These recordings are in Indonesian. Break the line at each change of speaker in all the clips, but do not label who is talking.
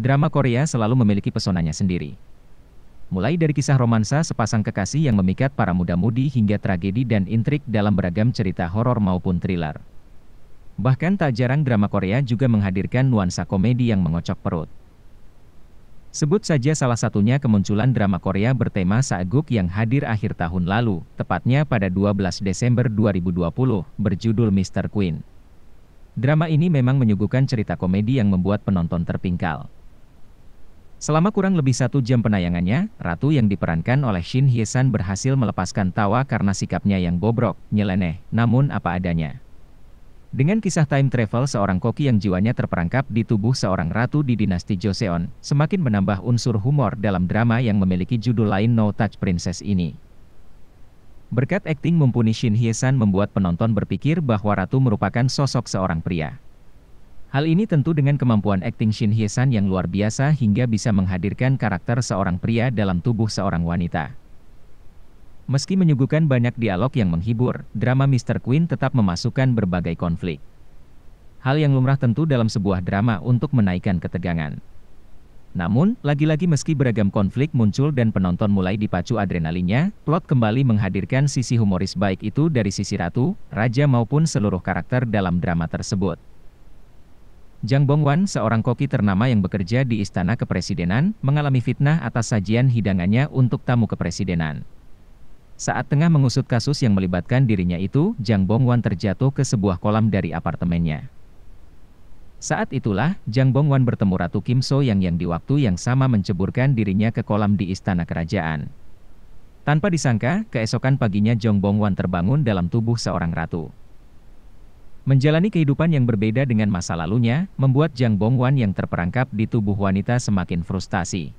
Drama Korea selalu memiliki pesonanya sendiri. Mulai dari kisah romansa sepasang kekasih yang memikat para muda-mudi hingga tragedi dan intrik dalam beragam cerita horor maupun thriller. Bahkan tak jarang drama Korea juga menghadirkan nuansa komedi yang mengocok perut. Sebut saja salah satunya kemunculan drama Korea bertema Saeguk yang hadir akhir tahun lalu, tepatnya pada 12 Desember 2020, berjudul Mr. Queen. Drama ini memang menyuguhkan cerita komedi yang membuat penonton terpingkal. Selama kurang lebih 1 jam penayangannya, Ratu yang diperankan oleh Shin Hye-san berhasil melepaskan tawa karena sikapnya yang bobrok, nyeleneh, namun apa adanya. Dengan kisah time travel seorang koki yang jiwanya terperangkap di tubuh seorang ratu di dinasti Joseon, semakin menambah unsur humor dalam drama yang memiliki judul lain No Touch Princess ini. Berkat akting mumpuni Shin Hye-san membuat penonton berpikir bahwa Ratu merupakan sosok seorang pria. Hal ini tentu dengan kemampuan akting Shin Hye-san yang luar biasa hingga bisa menghadirkan karakter seorang pria dalam tubuh seorang wanita. Meski menyuguhkan banyak dialog yang menghibur, drama Mr. Queen tetap memasukkan berbagai konflik. Hal yang lumrah tentu dalam sebuah drama untuk menaikkan ketegangan. Namun, lagi-lagi meski beragam konflik muncul dan penonton mulai dipacu adrenalinnya, plot kembali menghadirkan sisi humoris baik itu dari sisi ratu, raja maupun seluruh karakter dalam drama tersebut. Jang Bong-wan, seorang koki ternama yang bekerja di Istana Kepresidenan, mengalami fitnah atas sajian hidangannya untuk tamu kepresidenan. Saat tengah mengusut kasus yang melibatkan dirinya itu, Jang Bong-wan terjatuh ke sebuah kolam dari apartemennya. Saat itulah, Jang Bong-wan bertemu Ratu Kim So-young yang di waktu yang sama menceburkan dirinya ke kolam di Istana Kerajaan. Tanpa disangka, keesokan paginya Jang Bong-wan terbangun dalam tubuh seorang ratu. Menjalani kehidupan yang berbeda dengan masa lalunya, membuat Jang Bong-wan yang terperangkap di tubuh wanita semakin frustasi.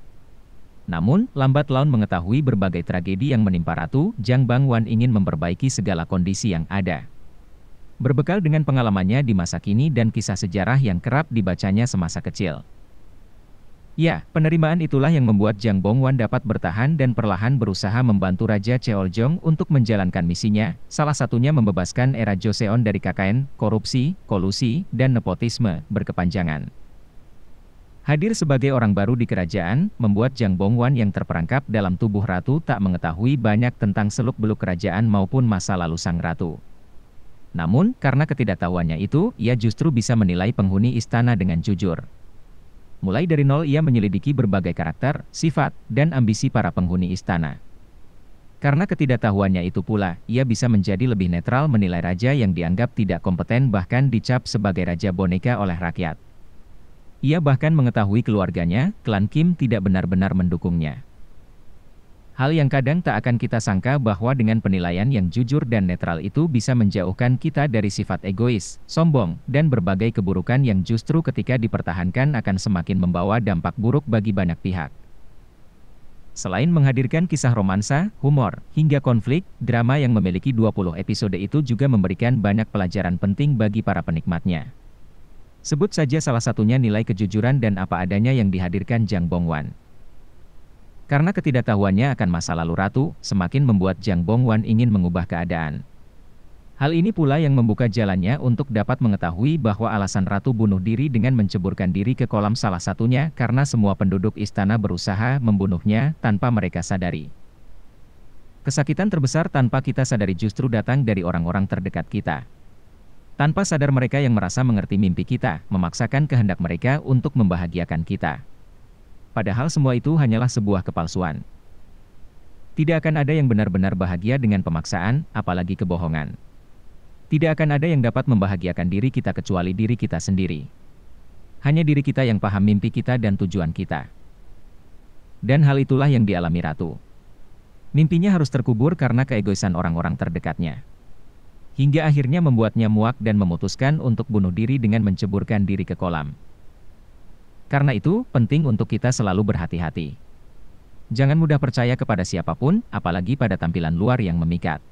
Namun, lambat laun mengetahui berbagai tragedi yang menimpa Ratu, Jang Bong-wan ingin memperbaiki segala kondisi yang ada. Berbekal dengan pengalamannya di masa kini dan kisah sejarah yang kerap dibacanya semasa kecil. Ya, penerimaan itulah yang membuat Jang Bong-wan dapat bertahan dan perlahan berusaha membantu Raja Cheoljong untuk menjalankan misinya, salah satunya membebaskan era Joseon dari KKN, korupsi, kolusi, dan nepotisme berkepanjangan. Hadir sebagai orang baru di kerajaan, membuat Jang Bong-wan yang terperangkap dalam tubuh ratu tak mengetahui banyak tentang seluk-beluk kerajaan maupun masa lalu sang ratu. Namun, karena ketidaktahuannya itu, ia justru bisa menilai penghuni istana dengan jujur. Mulai dari nol ia menyelidiki berbagai karakter, sifat, dan ambisi para penghuni istana. Karena ketidaktahuannya itu pula, ia bisa menjadi lebih netral menilai raja yang dianggap tidak kompeten bahkan dicap sebagai raja boneka oleh rakyat. Ia bahkan mengetahui keluarganya, klan Kim tidak benar-benar mendukungnya. Hal yang kadang tak akan kita sangka bahwa dengan penilaian yang jujur dan netral itu bisa menjauhkan kita dari sifat egois, sombong, dan berbagai keburukan yang justru ketika dipertahankan akan semakin membawa dampak buruk bagi banyak pihak. Selain menghadirkan kisah romansa, humor, hingga konflik, drama yang memiliki 20 episode itu juga memberikan banyak pelajaran penting bagi para penikmatnya. Sebut saja salah satunya nilai kejujuran dan apa adanya yang dihadirkan Jang Bong-wan. Karena ketidaktahuannya akan masa lalu ratu, semakin membuat Jang Bong-wan ingin mengubah keadaan. Hal ini pula yang membuka jalannya untuk dapat mengetahui bahwa alasan ratu bunuh diri dengan menceburkan diri ke kolam salah satunya karena semua penduduk istana berusaha membunuhnya tanpa mereka sadari. Kesakitan terbesar tanpa kita sadari justru datang dari orang-orang terdekat kita. Tanpa sadar mereka yang merasa mengerti mimpi kita, memaksakan kehendak mereka untuk membahagiakan kita. Padahal semua itu hanyalah sebuah kepalsuan. Tidak akan ada yang benar-benar bahagia dengan pemaksaan, apalagi kebohongan. Tidak akan ada yang dapat membahagiakan diri kita kecuali diri kita sendiri. Hanya diri kita yang paham mimpi kita dan tujuan kita. Dan hal itulah yang dialami Ratu. Mimpinya harus terkubur karena keegoisan orang-orang terdekatnya. Hingga akhirnya membuatnya muak dan memutuskan untuk bunuh diri dengan menceburkan diri ke kolam. Karena itu, penting untuk kita selalu berhati-hati. Jangan mudah percaya kepada siapapun, apalagi pada tampilan luar yang memikat.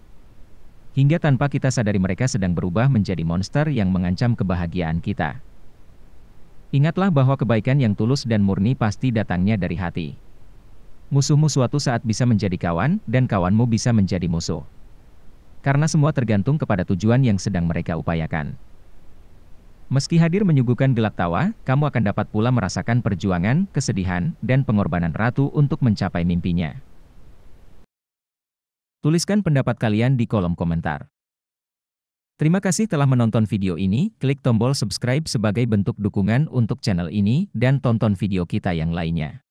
Hingga tanpa kita sadari mereka sedang berubah menjadi monster yang mengancam kebahagiaan kita. Ingatlah bahwa kebaikan yang tulus dan murni pasti datangnya dari hati. Musuhmu suatu saat bisa menjadi kawan, dan kawanmu bisa menjadi musuh. Karena semua tergantung kepada tujuan yang sedang mereka upayakan. Meski hadir menyuguhkan gelak tawa, kamu akan dapat pula merasakan perjuangan, kesedihan, dan pengorbanan Ratu untuk mencapai mimpinya. Tuliskan pendapat kalian di kolom komentar. Terima kasih telah menonton video ini, klik tombol subscribe sebagai bentuk dukungan untuk channel ini, dan tonton video kita yang lainnya.